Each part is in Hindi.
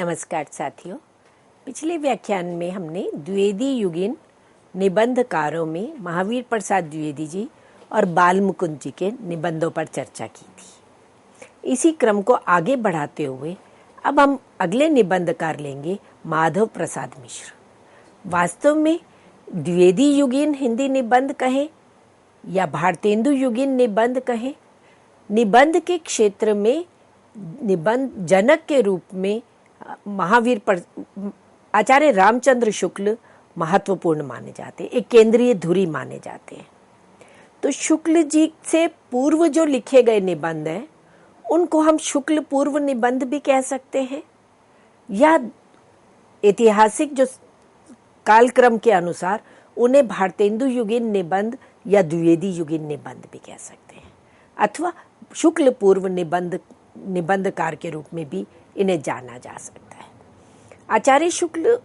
नमस्कार साथियों। पिछले व्याख्यान में हमने द्विवेदी युगीन निबंधकारों में महावीर प्रसाद द्विवेदी जी और बाल मुकुंद जी के निबंधों पर चर्चा की थी। इसी क्रम को आगे बढ़ाते हुए अब हम अगले निबंधकार लेंगे माधव प्रसाद मिश्र। वास्तव में द्विवेदी युगीन हिंदी निबंध कहें या भारतेंदु युगीन निबंध कहें, निबंध के क्षेत्र में निबंध जनक के रूप में आचार्य रामचंद्र शुक्ल महत्वपूर्ण माने जाते हैं, एक केंद्रीय धुरी माने जाते हैं। तो शुक्ल जी से पूर्व जो लिखे गए निबंध हैं उनको हम शुक्ल पूर्व निबंध भी कह सकते हैं, या ऐतिहासिक जो कालक्रम के अनुसार उन्हें भारतेंदु युगीन निबंध या द्विवेदी युगीन निबंध भी कह सकते हैं, अथवा शुक्ल पूर्व निबंधकार के रूप में भी इन्हें जाना जा सकता है। आचार्य शुक्ल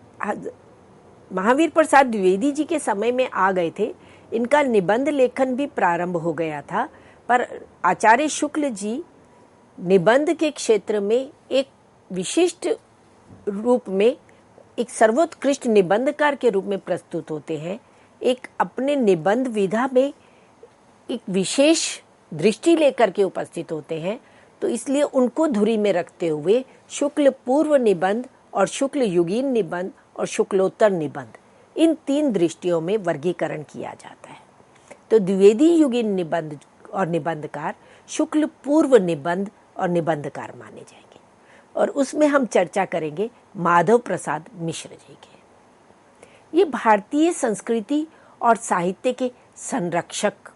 महावीर प्रसाद द्विवेदी जी के समय में आ गए थे, इनका निबंध लेखन भी प्रारंभ हो गया था, पर आचार्य शुक्ल जी निबंध के क्षेत्र में एक विशिष्ट रूप में एक सर्वोत्कृष्ट निबंधकार के रूप में प्रस्तुत होते हैं। एक अपने निबंध विधा में एक विशेष दृष्टि लेकर के उपस्थित होते हैं, तो इसलिए उनको धुरी में रखते हुए शुक्ल पूर्व निबंध और शुक्ल युगीन निबंध और शुक्लोत्तर निबंध, इन तीन दृष्टियों में वर्गीकरण किया जाता है। तो द्विवेदी युगीन निबंध और निबंधकार शुक्ल पूर्व निबंध और निबंधकार माने जाएंगे, और उसमें हम चर्चा करेंगे माधव प्रसाद मिश्र जी के। ये भारतीय संस्कृति और साहित्य के संरक्षक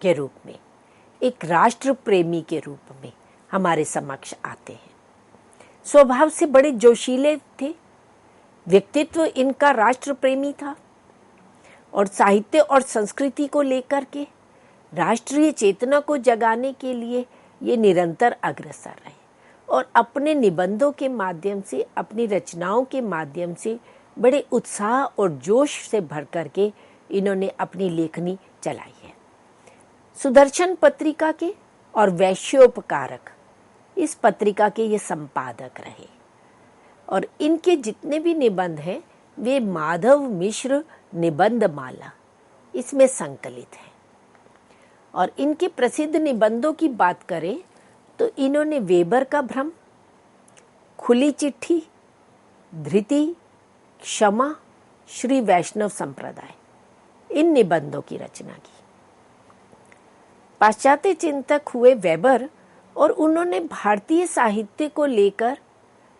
के रूप में, एक राष्ट्र प्रेमी के रूप में हमारे समक्ष आते हैं। स्वभाव से बड़े जोशीले थे, व्यक्तित्व इनका राष्ट्र प्रेमी था, और साहित्य और संस्कृति को लेकर के राष्ट्रीय चेतना को जगाने के लिए ये निरंतर अग्रसर रहे, और अपने निबंधों के माध्यम से, अपनी रचनाओं के माध्यम से बड़े उत्साह और जोश से भर करके इन्होंने अपनी लेखनी चलाई है। सुदर्शन पत्रिका के और वैश्योपकारक, इस पत्रिका के ये संपादक रहे, और इनके जितने भी निबंध हैं वे माधव मिश्र निबंध माला इसमें संकलित हैं। और इनके प्रसिद्ध निबंधों की बात करें तो इन्होंने वेबर का भ्रम, खुली चिट्ठी, धृति, क्षमा, श्री वैष्णव संप्रदाय, इन निबंधों की रचना की। पाश्चात्य चिंतक हुए वेबर, और उन्होंने भारतीय साहित्य को लेकर,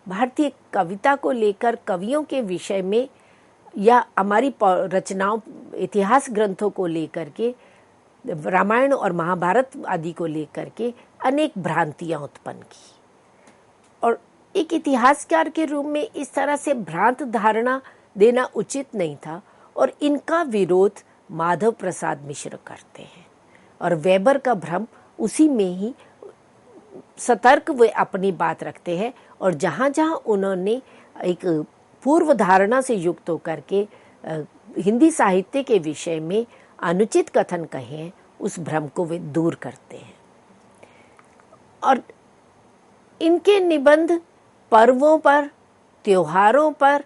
भारतीय कविता को लेकर, कवियों के विषय में या हमारी रचनाओं, इतिहास ग्रंथों को लेकर के, रामायण और महाभारत आदि को लेकर के अनेक भ्रांतियां उत्पन्न की, और एक इतिहासकार के रूप में इस तरह से भ्रांत धारणा देना उचित नहीं था, और इनका विरोध माधव प्रसाद मिश्र करते हैं। और वेबर का भ्रम उसी में ही सतर्क वे अपनी बात रखते हैं, और जहाँ जहाँ उन्होंने एक पूर्व धारणा से युक्त होकर के हिंदी साहित्य के विषय में अनुचित कथन कहे हैं, उस भ्रम को वे दूर करते हैं। और इनके निबंध पर्वों पर, त्योहारों पर,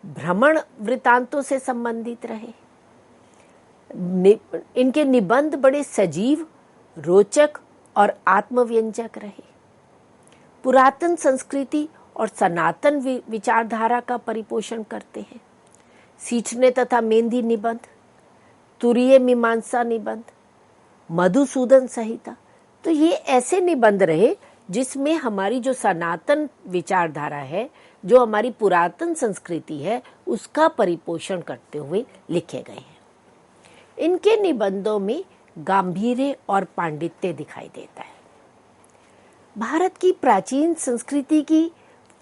भ्रमण वृतांतों से संबंधित रहे। इनके निबंध बड़े सजीव, रोचक और आत्मव्यंजक रहे। पुरातन संस्कृति और सनातन विचारधारा का परिपोषण करते हैं। सींचने तथा मेहंदी निबंध, तुरीय मीमांसा निबंध, मधुसूदन संहिता, तो ये ऐसे निबंध रहे जिसमें हमारी जो सनातन विचारधारा है, जो हमारी पुरातन संस्कृति है, उसका परिपोषण करते हुए लिखे गए हैं। इनके निबंधों में गांभीर्य और पांडित्य दिखाई देता है। भारत की प्राचीन संस्कृति की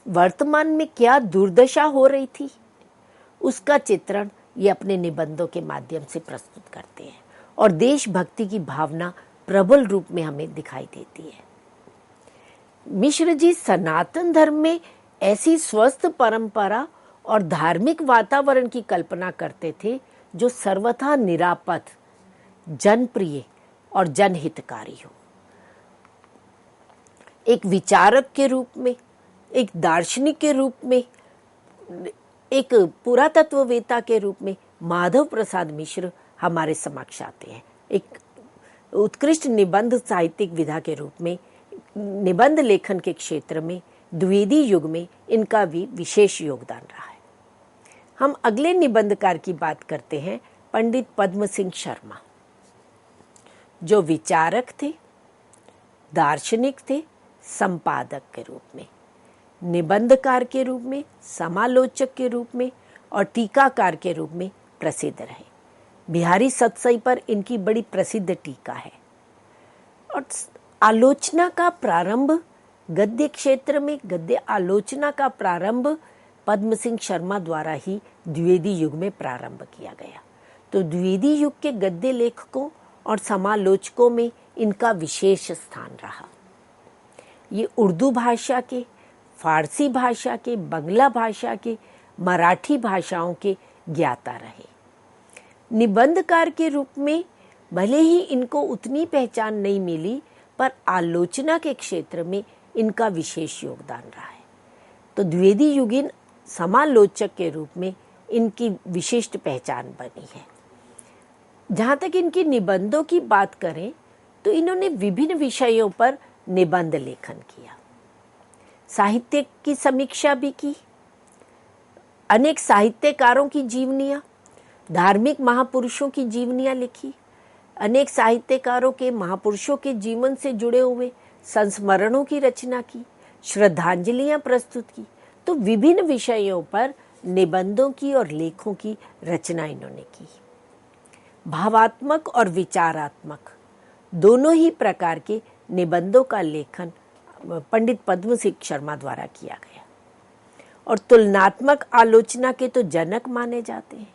वर्तमान में क्या दुर्दशा हो रही थी, उसका चित्रण ये अपने निबंधों के माध्यम से प्रस्तुत करते हैं, और देशभक्ति की भावना प्रबल रूप में हमें दिखाई देती है। मिश्र जी सनातन धर्म में ऐसी स्वस्थ परंपरा और धार्मिक वातावरण की कल्पना करते थे जो सर्वथा निरापद, जनप्रिय और जनहितकारी हो। एक विचारक के रूप में, एक दार्शनिक के रूप में, एक पुरातत्ववेत्ता के रूप में माधव प्रसाद मिश्र हमारे समक्ष आते हैं। एक उत्कृष्ट निबंध साहित्यिक विधा के रूप में निबंध लेखन के क्षेत्र में द्विवेदी युग में इनका भी विशेष योगदान रहा है। हम अगले निबंधकार की बात करते हैं, पंडित पद्म सिंह शर्मा, जो विचारक थे, दार्शनिक थे, संपादक के रूप में, निबंधकार के रूप में, समालोचक के रूप में और टीकाकार के रूप में प्रसिद्ध रहे। बिहारी सतसई पर इनकी बड़ी प्रसिद्ध टीका है। और आलोचना का प्रारंभ गद्य क्षेत्र में, गद्य आलोचना का प्रारंभ पद्म सिंह शर्मा द्वारा ही द्विवेदी युग में प्रारंभ किया गया। तो द्विवेदी युग के गद्य लेखकों और समालोचकों में इनका विशेष स्थान रहा। ये उर्दू भाषा के, फारसी भाषा के, बंगला भाषा के, मराठी भाषाओं के ज्ञाता रहे। निबंधकार के रूप में भले ही इनको उतनी पहचान नहीं मिली, पर आलोचना के क्षेत्र में इनका विशेष योगदान रहा है। तो द्विवेदी युगीन समालोचक के रूप में इनकी विशिष्ट पहचान बनी है। जहाँ तक इनकी निबंधों की बात करें तो इन्होंने विभिन्न विषयों पर निबंध लेखन किया, साहित्य की समीक्षा भी की, अनेक साहित्यकारों की जीवनियाँ, धार्मिक महापुरुषों की जीवनियाँ लिखी, अनेक साहित्यकारों के, महापुरुषों के जीवन से जुड़े हुए संस्मरणों की रचना की, श्रद्धांजलियाँ प्रस्तुत की। तो विभिन्न विषयों पर निबंधों की और लेखों की रचना इन्होंने की। भावात्मक और विचारात्मक दोनों ही प्रकार के निबंधों का लेखन पंडित पद्म सिंह शर्मा द्वारा किया गया। और तुलनात्मक आलोचना के तो जनक माने जाते हैं,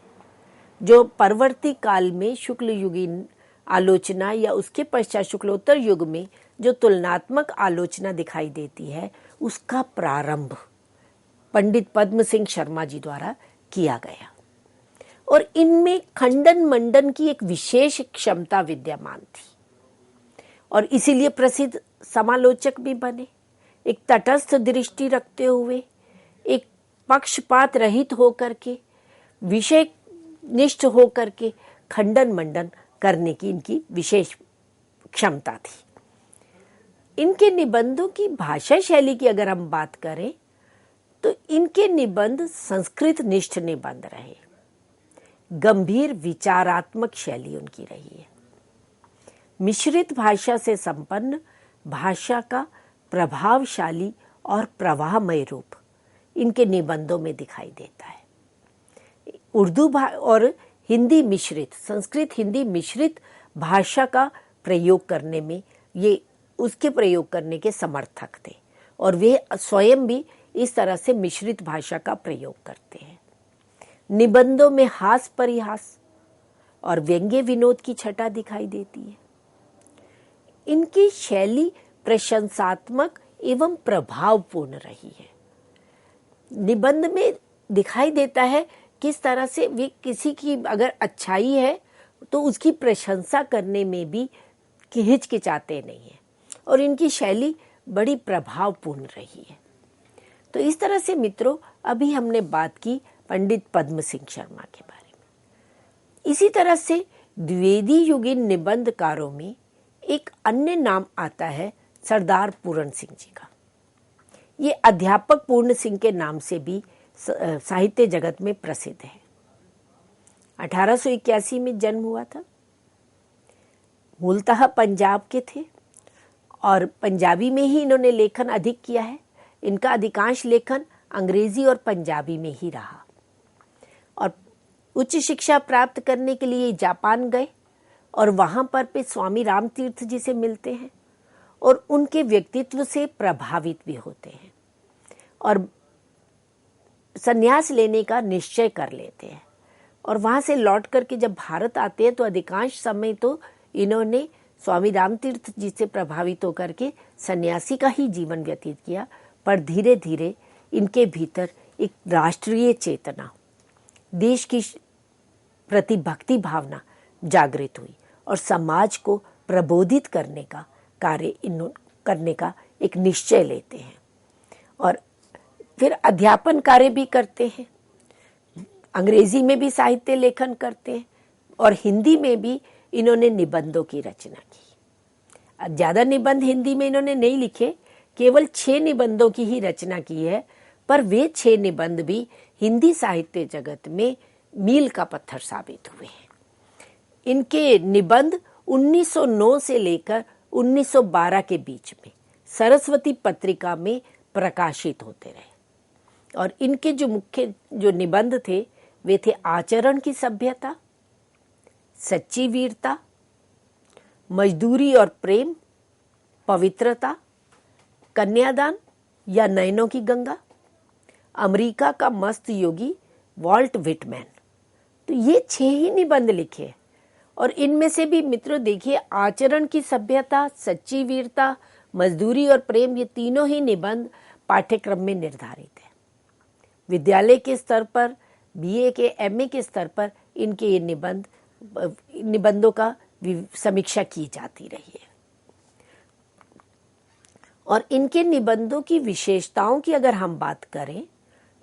जो परवर्ती काल में शुक्ल युगीन आलोचना या उसके पश्चात शुक्लोत्तर युग में जो तुलनात्मक आलोचना दिखाई देती है, उसका प्रारंभ पंडित पद्म सिंह शर्मा जी द्वारा किया गया। और इनमें खंडन मंडन की एक विशेष क्षमता विद्यमान थी और इसीलिए प्रसिद्ध समालोचक भी बने। एक तटस्थ दृष्टि रखते हुए, एक पक्षपात रहित होकर के, विषय निष्ठ होकर के खंडन मंडन करने की इनकी विशेष क्षमता थी। इनके निबंधों की भाषा शैली की अगर हम बात करें तो इनके निबंध संस्कृत निष्ठ निबंध रहे, गंभीर विचारात्मक शैली उनकी रही है। मिश्रित भाषा से संपन्न भाषा का प्रभावशाली और प्रवाहमय रूप इनके निबंधों में दिखाई देता है। उर्दू और हिंदी मिश्रित, संस्कृत हिंदी मिश्रित भाषा का प्रयोग करने में ये उसके प्रयोग करने के समर्थक थे और वे स्वयं भी इस तरह से मिश्रित भाषा का प्रयोग करते हैं। निबंधों में हास परिहास और व्यंग्य विनोद की छटा दिखाई देती है। इनकी शैली प्रशंसात्मक एवं प्रभावपूर्ण रही है। निबंध में दिखाई देता है किस तरह से वे किसी की अगर अच्छाई है तो उसकी प्रशंसा करने में भी हिचकिचाते नहीं है और इनकी शैली बड़ी प्रभावपूर्ण रही है। तो इस तरह से मित्रों, अभी हमने बात की पंडित पद्म सिंह शर्मा के बारे में। इसी तरह से द्विवेदी युगीन निबंधकारों में एक अन्य नाम आता है सरदार पूर्ण सिंह जी का। ये अध्यापक पूर्ण सिंह के नाम से भी साहित्य जगत में प्रसिद्ध है। 1881 में जन्म हुआ था। मूलतः पंजाब के थे और पंजाबी में ही इन्होंने लेखन अधिक किया है। इनका अधिकांश लेखन अंग्रेजी और पंजाबी में ही रहा और उच्च शिक्षा प्राप्त करने के लिए जापान गए और वहां पर पे स्वामी रामतीर्थ जी से मिलते हैं और उनके व्यक्तित्व से प्रभावित भी होते हैं और संन्यास लेने का निश्चय कर लेते हैं। और वहां से लौट करके जब भारत आते हैं तो अधिकांश समय तो इन्होंने स्वामी रामतीर्थ जी से प्रभावित होकर के सन्यासी का ही जीवन व्यतीत किया। पर धीरे धीरे इनके भीतर एक राष्ट्रीय चेतना, देश की प्रति भक्ति भावना जागृत हुई और समाज को प्रबोधित करने का कार्य करने का एक निश्चय लेते हैं। और फिर अध्यापन कार्य भी करते हैं, अंग्रेजी में भी साहित्य लेखन करते हैं और हिंदी में भी इन्होंने निबंधों की रचना की। ज्यादा निबंध हिंदी में इन्होंने नहीं लिखे, केवल 6 निबंधों की ही रचना की है, पर वे 6 निबंध भी हिंदी साहित्य जगत में मील का पत्थर साबित हुए हैं। इनके निबंध 1909 से लेकर 1912 के बीच में सरस्वती पत्रिका में प्रकाशित होते रहे और इनके जो मुख्य निबंध थे वे थे आचरण की सभ्यता, सच्ची वीरता, मजदूरी और प्रेम, पवित्रता, कन्यादान या नयनों की गंगा, अमेरिका का मस्त योगी वॉल्ट विटमैन। तो ये 6 ही निबंध लिखे हैं और इनमें से भी मित्रों देखिए, आचरण की सभ्यता, सच्ची वीरता, मजदूरी और प्रेम, ये तीनों ही निबंध पाठ्यक्रम में निर्धारित है। विद्यालय के स्तर पर, बीए के, एमए के स्तर पर इनके ये निबंधों का समीक्षा की जाती रही है। और इनके निबंधों की विशेषताओं की अगर हम बात करें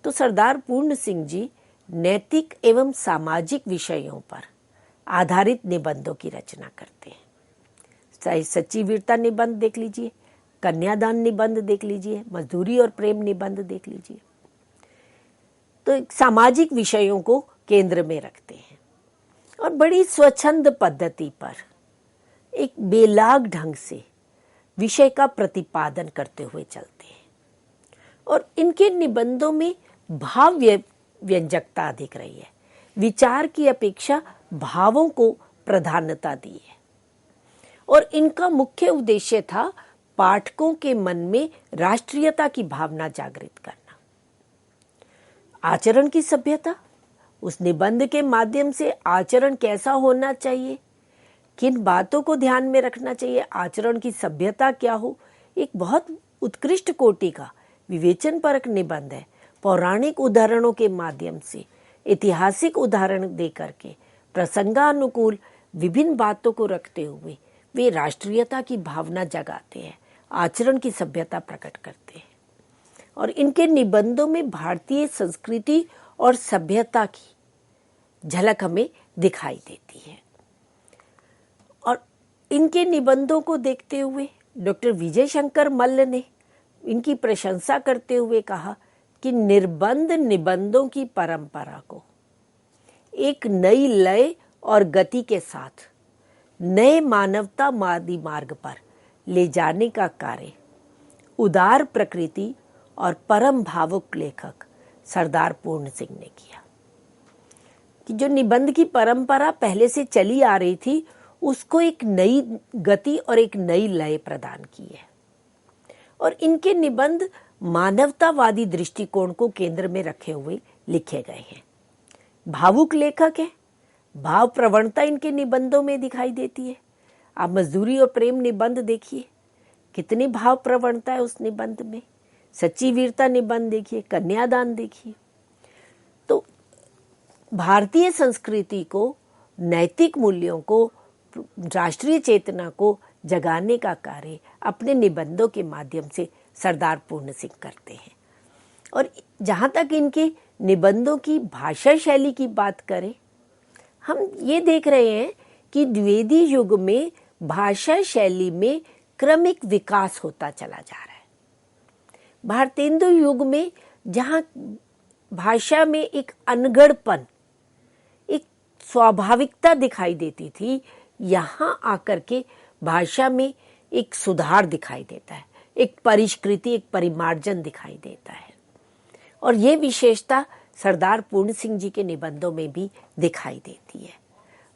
तो सरदार पूर्ण सिंह जी नैतिक एवं सामाजिक विषयों पर आधारित निबंधों की रचना करते हैं। चाहे सच्ची वीरता निबंध देख लीजिए, कन्यादान निबंध देख लीजिए, मजदूरी और प्रेम निबंध देख लीजिए, तो सामाजिक विषयों को केंद्र में रखते हैं और बड़ी स्वच्छंद पद्धति पर एक बेलाग ढंग से विषय का प्रतिपादन करते हुए चलते हैं। और इनके निबंधों में भाव व्यंजकता दिख रही है, विचार की अपेक्षा भावों को प्रधानता दी है और इनका मुख्य उद्देश्य था पाठकों के मन में राष्ट्रीयता की भावना जागृत करना। आचरण की सभ्यता, उस निबंध के माध्यम से आचरण कैसा होना चाहिए, किन बातों को ध्यान में रखना चाहिए, आचरण की सभ्यता क्या हो, एक बहुत उत्कृष्ट कोटि का विवेचन परक निबंध है। पौराणिक उदाहरणों के माध्यम से, ऐतिहासिक उदाहरण देकर के, प्रसंगानुकूल विभिन्न बातों को रखते हुए वे राष्ट्रीयता की भावना जगाते हैं, आचरण की सभ्यता प्रकट करते हैं। और इनके निबंधों में भारतीय संस्कृति और सभ्यता की झलक हमें दिखाई देती है। और इनके निबंधों को देखते हुए डॉक्टर विजय शंकर मल्ल ने इनकी प्रशंसा करते हुए कहा कि निर्बंध निबंधों की परंपरा को एक नई लय और गति के साथ नए मानवतावादी मार्ग पर ले जाने का कार्य उदार प्रकृति और परम भावुक लेखक सरदार पूर्ण सिंह ने किया। कि जो निबंध की परंपरा पहले से चली आ रही थी उसको एक नई गति और एक नई लय प्रदान की है। और इनके निबंध मानवतावादी दृष्टिकोण को केंद्र में रखे हुए लिखे गए हैं। भावुक लेखक है, भाव प्रवणता इनके निबंधों में दिखाई देती है। आप मजदूरी और प्रेम निबंध देखिए, कितनी भाव प्रवणता है उस निबंध में। सच्ची वीरता निबंध देखिए, कन्यादान देखिए। तो भारतीय संस्कृति को, नैतिक मूल्यों को, राष्ट्रीय चेतना को जगाने का कार्य अपने निबंधों के माध्यम से सरदार पूर्ण सिंह करते हैं। और जहाँ तक इनके निबंधों की भाषा शैली की बात करें, हम ये देख रहे हैं कि द्विवेदी युग में भाषा शैली में क्रमिक विकास होता चला जा रहा है। भारतेंदु युग में जहाँ भाषा में एक अनगढ़पन, एक स्वाभाविकता दिखाई देती थी, यहाँ आकर के भाषा में एक सुधार दिखाई देता है, एक परिष्कृति, एक परिमार्जन दिखाई देता है। और ये विशेषता सरदार पूर्ण सिंह जी के निबंधों में भी दिखाई देती है।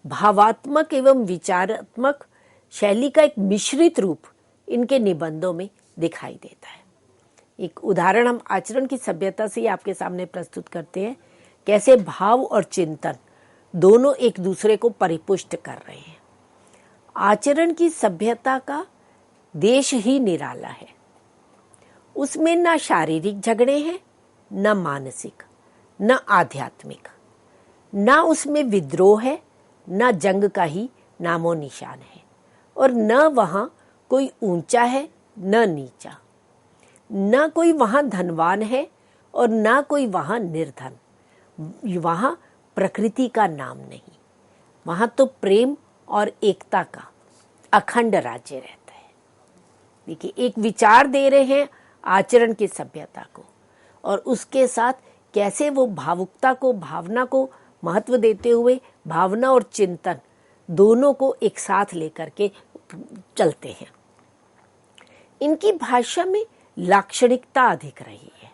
भावात्मक एवं विचारात्मक शैली का एक मिश्रित रूप इनके निबंधों में दिखाई देता है। एक उदाहरण हम आचरण की सभ्यता से ही आपके सामने प्रस्तुत करते हैं, कैसे भाव और चिंतन दोनों एक दूसरे को परिपुष्ट कर रहे हैं। आचरण की सभ्यता का देश ही निराला है, उसमें ना शारीरिक झगड़े हैं, न मानसिक, न आध्यात्मिक, न उसमें विद्रोह है, न जंग का ही नामो निशान है, और न वहां कोई ऊंचा है न नीचा, न कोई वहां धनवान है और ना कोई वहाँ निर्धन। वहाँ प्रकृति का नाम नहीं, वहाँ तो प्रेम और एकता का अखंड राज्य रहता है। देखिए, एक विचार दे रहे हैं आचरण की सभ्यता को, और उसके साथ कैसे वो भावुकता को, भावना को महत्व देते हुए भावना और चिंतन दोनों को एक साथ लेकर के चलते हैं। इनकी भाषा में लाक्षणिकता अधिक रही है,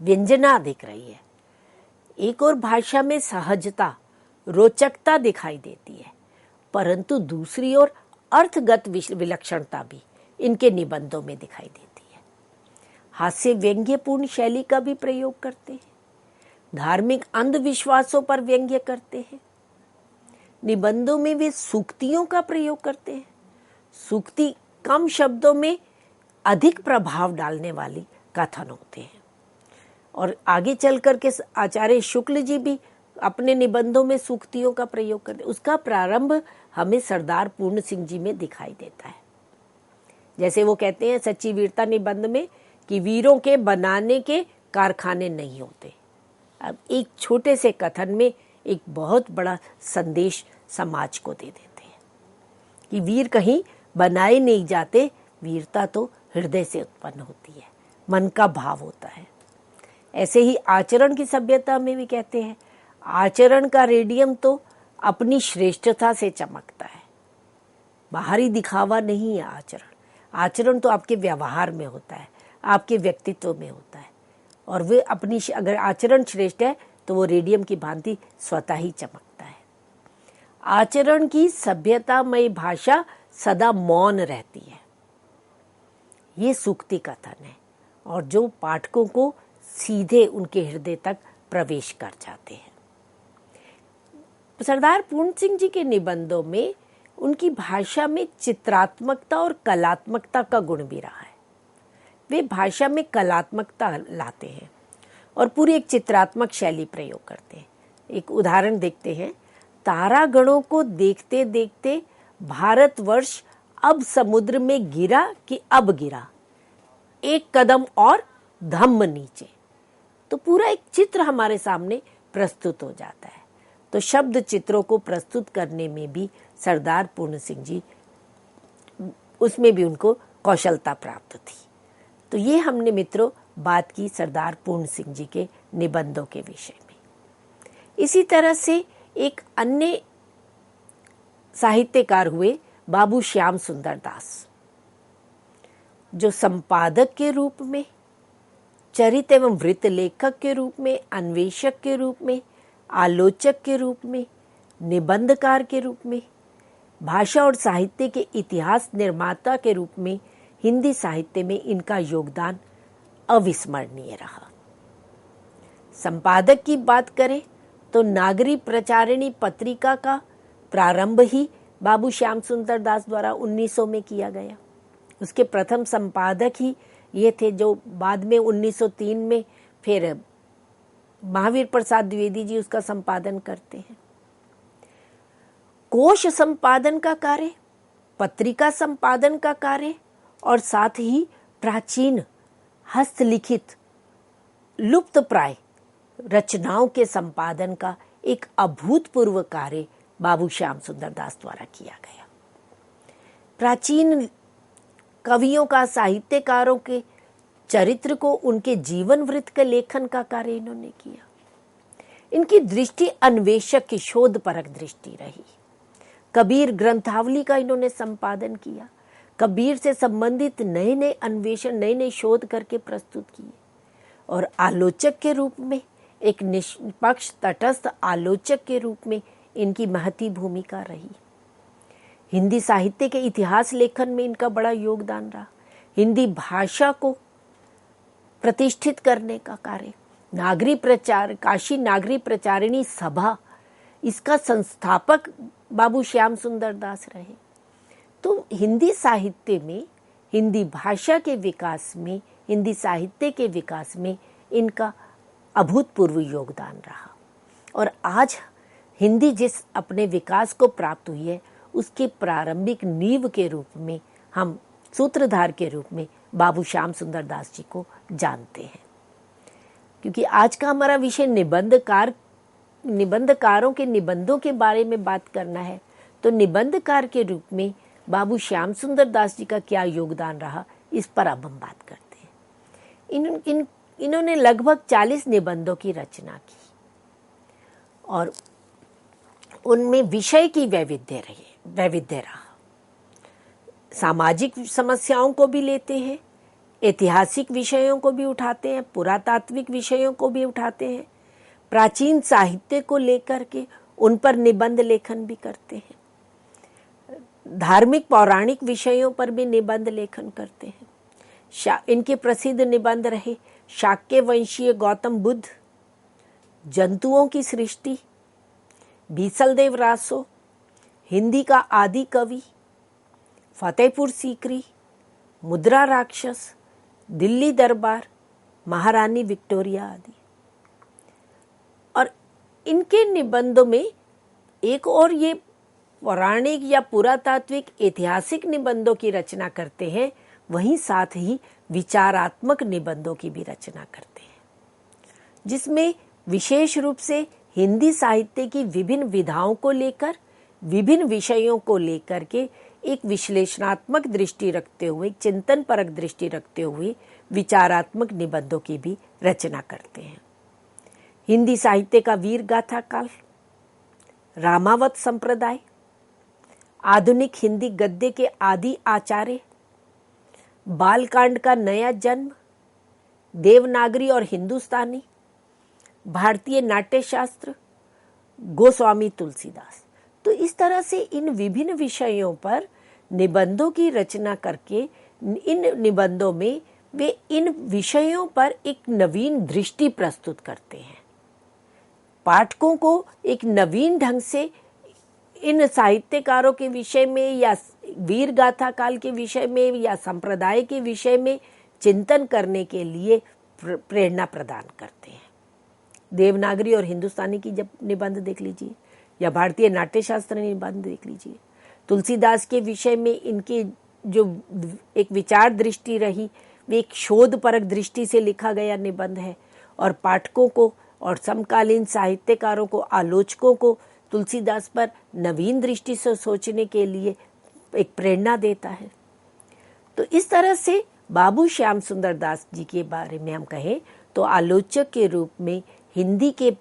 व्यंजना अधिक रही है। एक और भाषा में सहजता, रोचकता दिखाई देती है, परंतु दूसरी ओर अर्थगत विलक्षणता भी इनके निबंधों में दिखाई देती है। हास्य व्यंग्यपूर्ण शैली का भी प्रयोग करते हैं, धार्मिक अंधविश्वासों पर व्यंग्य करते हैं। निबंधों में वे सूक्तियों का प्रयोग करते हैं। सूक्ति कम शब्दों में अधिक प्रभाव डालने वाली कथन होते हैं। और आगे चल करके आचार्य शुक्ल जी भी अपने निबंधों में सूक्तियों का प्रयोग करते हैं। उसका प्रारंभ हमें सरदार पूर्ण सिंह जी में दिखाई देता है। जैसे वो कहते हैं सच्ची वीरता निबंध में कि वीरों के बनाने के कारखाने नहीं होते। अब एक छोटे से कथन में एक बहुत बड़ा संदेश समाज को दे देते हैं कि वीर कहीं बनाए नहीं जाते, वीरता तो हृदय से उत्पन्न होती है, मन का भाव होता है। ऐसे ही आचरण की सभ्यता में भी कहते हैं आचरण का रेडियम तो अपनी श्रेष्ठता से चमकता है, बाहरी दिखावा नहीं है आचरण। आचरण तो आपके व्यवहार में होता है, आपके व्यक्तित्व में होता है, और वे अपनी, अगर आचरण श्रेष्ठ है तो वो रेडियम की भांति स्वतः ही चमकता है। आचरण की सभ्यतामय भाषा सदा मौन रहती है, ये सूक्ति कथन है, और जो पाठकों को सीधे उनके हृदय तक प्रवेश कर जाते हैं। सरदार पूर्ण सिंह जी के निबंधों में उनकी भाषा में चित्रात्मकता और कलात्मकता का गुण भी रहा है। वे भाषा में कलात्मकता लाते हैं और पूरी एक चित्रात्मक शैली प्रयोग करते हैं। एक उदाहरण देखते हैं, तारागणों को देखते देखते भारतवर्ष अब समुद्र में गिरा कि अब गिरा, एक कदम और धम्म नीचे। तो पूरा एक चित्र हमारे सामने प्रस्तुत हो जाता है। तो शब्द चित्रों को प्रस्तुत करने में भी सरदार पूर्ण सिंह जी, उसमें भी उनको कौशलता प्राप्त थी। तो ये हमने मित्रों बात की सरदार पूर्ण सिंह जी के निबंधों के विषय में। इसी तरह से एक अन्य साहित्यकार हुए बाबू श्याम सुंदर दास, जो संपादक के रूप में, चरित एवं वृत्त लेखक के रूप में, अन्वेषक के रूप में, आलोचक के रूप में, निबंधकार के रूप में, भाषा और साहित्य के इतिहास निर्माता के रूप में हिंदी साहित्य में इनका योगदान अविस्मरणीय रहा। संपादक की बात करें तो नागरी प्रचारिणी पत्रिका का प्रारंभ ही बाबू श्याम सुंदर दास द्वारा 1900 में किया गया। उसके प्रथम संपादक ही ये थे, जो बाद में 1903 में फिर महावीर प्रसाद द्विवेदी जी उसका संपादन करते हैं। कोश संपादन का कार्य, पत्रिका संपादन का कार्य और साथ ही प्राचीन हस्तलिखित लुप्त प्राय रचनाओं के संपादन का एक अभूतपूर्व कार्य बाबू श्याम सुंदर दास द्वारा किया गया। प्राचीन कवियों का, साहित्यकारों के चरित्र को, उनके जीवन वृत्त के लेखन का कार्य इन्होंने किया। इनकी दृष्टि अन्वेषक की शोध परक दृष्टि रही। कबीर ग्रंथावली का इन्होंने संपादन किया, कबीर से संबंधित नए नए अन्वेषण, नए नए शोध करके प्रस्तुत किए। और आलोचक के रूप में, एक निष्पक्ष तटस्थ आलोचक के रूप में इनकी महती भूमिका रही। हिंदी साहित्य के इतिहास लेखन में इनका बड़ा योगदान रहा। हिंदी भाषा को प्रतिष्ठित करने का कार्य, नागरी प्रचार, काशी नागरी प्रचारिणी सभा, इसका संस्थापक बाबू श्याम सुंदर दास रहे। तो हिंदी साहित्य में, हिंदी भाषा के विकास में, हिंदी साहित्य के विकास में इनका अभूतपूर्व योगदान रहा। और आज हिंदी जिस अपने विकास को प्राप्त हुई है, उसके प्रारंभिक नींव के रूप में हम, सूत्रधार के रूप में बाबू श्याम सुंदर दास जी को जानते हैं। क्योंकि आज का हमारा विषय निबंधकारों के निबंधों के बारे में बात करना है, तो निबंधकार के रूप में बाबू श्याम सुंदर दास जी का क्या योगदान रहा, इस पर अब हम बात करते हैं। इन्होंने लगभग 40 निबंधों की रचना की और उनमें विषय की वैविध्य रहा। सामाजिक समस्याओं को भी लेते हैं, ऐतिहासिक विषयों को भी उठाते हैं, पुरातात्विक विषयों को भी उठाते हैं, प्राचीन साहित्य को लेकर के उन पर निबंध लेखन भी करते हैं, धार्मिक पौराणिक विषयों पर भी निबंध लेखन करते हैं। इनके प्रसिद्ध निबंध रहे शाक्य वंशीय गौतम बुद्ध, जंतुओं की सृष्टि, बीसलदेव रासो, हिंदी का आदि कवि, फतेहपुर सीकरी, मुद्रा राक्षस, दिल्ली दरबार, महारानी विक्टोरिया आदि। और इनके निबंधों में एक और ये पौराणिक या पुरातात्विक ऐतिहासिक निबंधों की रचना करते हैं, वहीं साथ ही विचारात्मक निबंधों की भी रचना करते हैं, जिसमें विशेष रूप से हिंदी साहित्य की विभिन्न विधाओं को लेकर, विभिन्न विषयों को लेकर के एक विश्लेषणात्मक दृष्टि रखते हुए, चिंतन परक दृष्टि रखते हुए विचारात्मक निबंधों की भी रचना करते हैं। हिंदी साहित्य का वीर गाथा काल, रामावत संप्रदाय, आधुनिक हिंदी गद्य के आदि आचार्य, बालकांड का नया जन्म, देवनागरी और हिंदुस्तानी, भारतीय नाट्य शास्त्र, गोस्वामी तुलसीदास। तो इस तरह से इन विभिन्न विषयों पर निबंधों की रचना करके इन निबंधों में वे इन विषयों पर एक नवीन दृष्टि प्रस्तुत करते हैं, पाठकों को एक नवीन ढंग से इन साहित्यकारों के विषय में या वीर गाथा काल के विषय में या संप्रदाय के विषय में चिंतन करने के लिए प्रेरणा प्रदान करते हैं। देवनागरी और हिंदुस्तानी की जब निबंध देख लीजिए, या भारतीय नाट्य शास्त्र निबंध देख लीजिए, तुलसीदास के विषय में इनके जो एक विचार दृष्टि रही, वे एक शोध परक दृष्टि से लिखा गया निबंध है और पाठकों को और समकालीन साहित्यकारों को, आलोचकों को तुलसीदास पर नवीन दृष्टि से सोचने के लिए एक प्रेरणा देता है। तो इस तरह से बाबू श्याम सुंदर दास जी के बारे में हम कहें तो आलोचक के रूप में, हिंदी के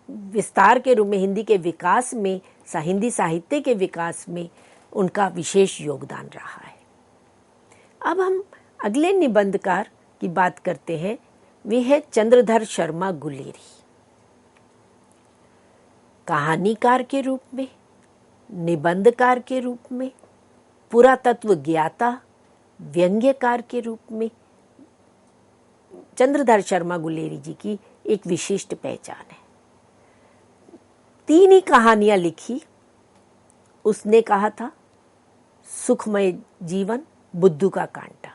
विस्तार के रूप में, हिंदी के विकास में, हिंदी साहित्य के विकास में उनका विशेष योगदान रहा है। अब हम अगले निबंधकार की बात करते हैं, वे है चंद्रधर शर्मा गुलेरी। कहानीकार के रूप में, निबंधकार के रूप में, पुरातत्व ज्ञाता, व्यंग्यकार के रूप में चंद्रधर शर्मा गुलेरी जी की एक विशिष्ट पहचान है। 3 ही कहानियां लिखी। उसने कहा था सुखमय जीवन, बुद्धू का कांटा,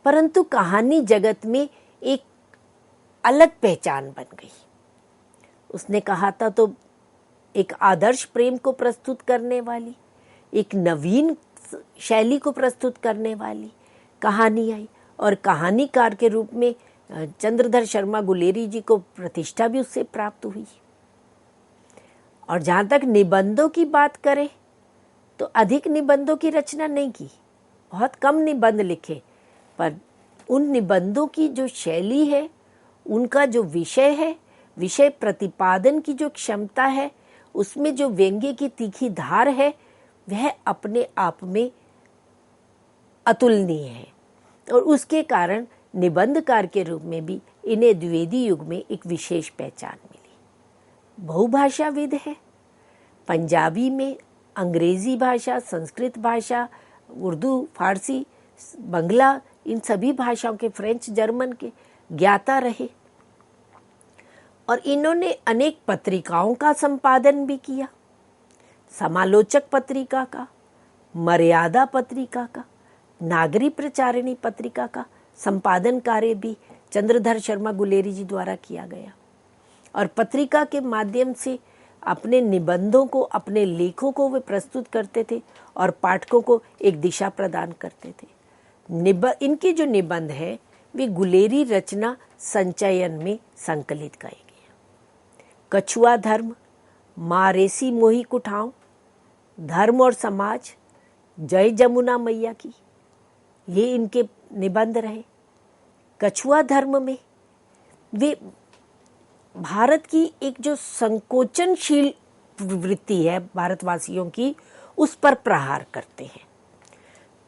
परंतु कहानी जगत में एक अलग पहचान बन गई। उसने कहा था तो एक आदर्श प्रेम को प्रस्तुत करने वाली, एक नवीन शैली को प्रस्तुत करने वाली कहानी आई, और कहानीकार के रूप में चंद्रधर शर्मा गुलेरी जी को प्रतिष्ठा भी उससे प्राप्त हुई। और जहाँ तक निबंधों की बात करें तो अधिक निबंधों की रचना नहीं की, बहुत कम निबंध लिखे, पर उन निबंधों की जो शैली है, उनका जो विषय है, विषय प्रतिपादन की जो क्षमता है, उसमें जो व्यंग्य की तीखी धार है, वह अपने आप में अतुलनीय है। और उसके कारण निबंधकार के रूप में भी इन्हें द्विवेदी युग में एक विशेष पहचान मिली। बहुभाषाविद है, पंजाबी में, अंग्रेजी भाषा, संस्कृत भाषा, उर्दू, फारसी, बंगला, इन सभी भाषाओं के, फ्रेंच, जर्मन के ज्ञाता रहे। और इन्होंने अनेक पत्रिकाओं का संपादन भी किया, समालोचक पत्रिका का, मर्यादा पत्रिका का, नागरी प्रचारिणी पत्रिका का संपादन कार्य भी चंद्रधर शर्मा गुलेरी जी द्वारा किया गया। और पत्रिका के माध्यम से अपने निबंधों को, अपने लेखों को वे प्रस्तुत करते थे और पाठकों को एक दिशा प्रदान करते थे। इनके जो निबंध हैं वे गुलेरी रचना संचयन में संकलित किए गए। कछुआ धर्म, मारेसी मोही कुठाऊं, धर्म और समाज, जय जमुना मैया की, ये इनके निबंध रहे। कछुआ धर्म में वे भारत की एक जो संकोचनशील वृत्ति है भारतवासियों की, उस पर प्रहार करते हैं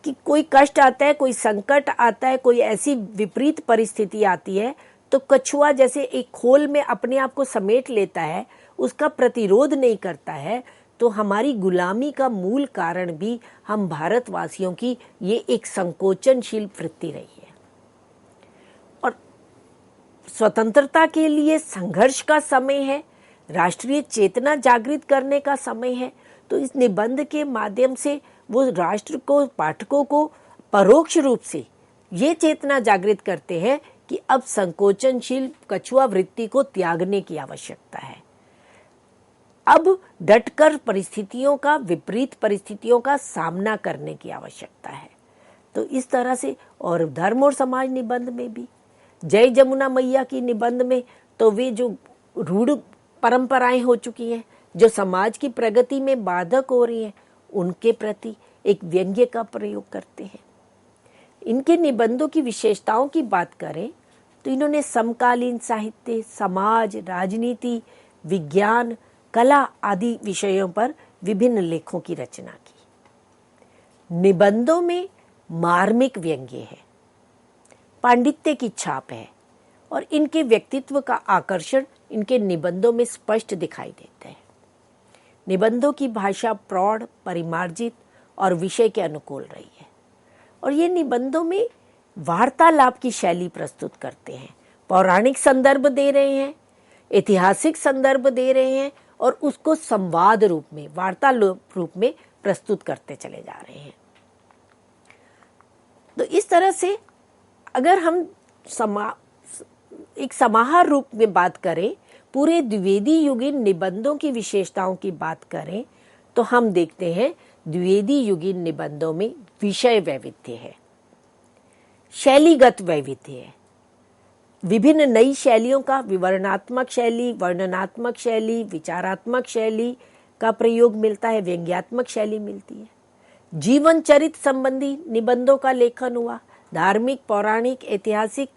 कि कोई कष्ट आता है, कोई संकट आता है, कोई ऐसी विपरीत परिस्थिति आती है तो कछुआ जैसे एक खोल में अपने आप को समेट लेता है, उसका प्रतिरोध नहीं करता है। तो हमारी गुलामी का मूल कारण भी हम भारतवासियों की ये एक संकोचनशील वृत्ति रही है। और स्वतंत्रता के लिए संघर्ष का समय है, राष्ट्रीय चेतना जागृत करने का समय है। तो इस निबंध के माध्यम से वो राष्ट्र को, पाठकों को परोक्ष रूप से ये चेतना जागृत करते हैं कि अब संकोचनशील कछुआ वृत्ति को त्यागने की आवश्यकता है। अब डटकर परिस्थितियों का, विपरीत परिस्थितियों का सामना करने की आवश्यकता है। तो इस तरह से, और धर्म और समाज निबंध में भी, जय जमुना मैया की निबंध में तो वे जो रूढ़ परंपराएं हो चुकी हैं, जो समाज की प्रगति में बाधक हो रही हैं, उनके प्रति एक व्यंग्य का प्रयोग करते हैं। इनके निबंधों की विशेषताओं की बात करें तो इन्होंने समकालीन साहित्य, समाज, राजनीति, विज्ञान, कला आदि विषयों पर विभिन्न लेखों की रचना की। निबंधों में मार्मिक व्यंग्य है, पांडित्य की छाप है और इनके व्यक्तित्व का आकर्षण इनके निबंधों में स्पष्ट दिखाई देता है। निबंधों की भाषा प्रौढ़, परिमार्जित और विषय के अनुकूल रही है और ये निबंधों में वार्तालाप की शैली प्रस्तुत करते हैं। पौराणिक संदर्भ दे रहे हैं, ऐतिहासिक संदर्भ दे रहे हैं और उसको संवाद रूप में, वार्तालाप रूप में प्रस्तुत करते चले जा रहे हैं। तो इस तरह से अगर हम एक समाहार रूप में बात करें, पूरे द्विवेदी युगीन निबंधों की विशेषताओं की बात करें तो हम देखते हैं द्विवेदी युगीन निबंधों में विषय वैविध्य है, शैलीगत वैविध्य है, विभिन्न नई शैलियों का, विवरणात्मक शैली, वर्णनात्मक शैली, विचारात्मक शैली का प्रयोग मिलता है, व्यंग्यात्मक शैली मिलती है। जीवन चरित्र संबंधी निबंधों का लेखन हुआ, धार्मिक, पौराणिक, ऐतिहासिक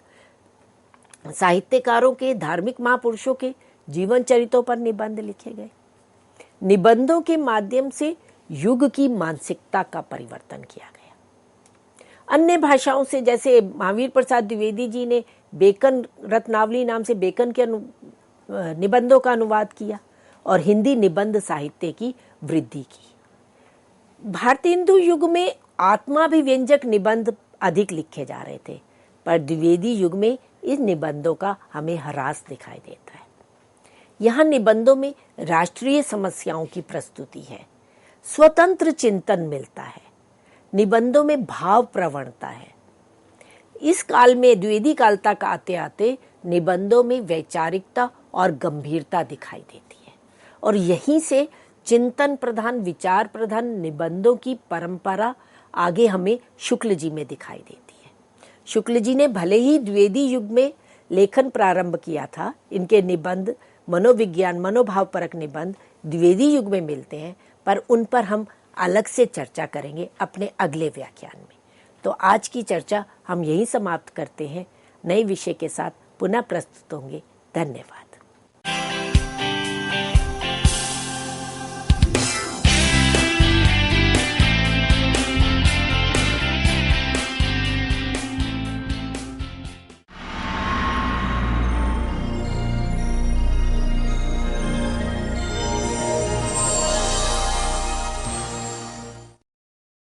साहित्यकारों के, धार्मिक महापुरुषों के जीवन चरित्रों पर निबंध लिखे गए। निबंधों के माध्यम से युग की मानसिकता का परिवर्तन किया गया। अन्य भाषाओं से, जैसे महावीर प्रसाद द्विवेदी जी ने बेकन रत्नावली नाम से बेकन के निबंधों का अनुवाद किया और हिंदी निबंध साहित्य की वृद्धि की। भारतीय हिंदू युग में आत्माभिव्यंजक निबंध अधिक लिखे जा रहे थे, पर द्विवेदी युग में इस निबंधों का हमें ह्रास दिखाई देता है। यहाँ निबंधों में राष्ट्रीय समस्याओं की प्रस्तुति है, स्वतंत्र चिंतन मिलता है, निबंधों में भाव प्रवणता है। इस काल में, द्विवेदी काल तक आते आते निबंधों में वैचारिकता और गंभीरता दिखाई देती है और यहीं से चिंतन प्रधान, विचार प्रधान निबंधों की परंपरा आगे हमें शुक्ल जी में दिखाई देती है। शुक्ल जी ने भले ही द्विवेदी युग में लेखन प्रारंभ किया था, इनके निबंध, मनोविज्ञान, मनोभावपरक निबंध द्विवेदी युग में मिलते हैं, पर उन पर हम अलग से चर्चा करेंगे अपने अगले व्याख्यान में। तो आज की चर्चा हम यहीं समाप्त करते हैं। नए विषय के साथ पुनः प्रस्तुत होंगे। धन्यवाद।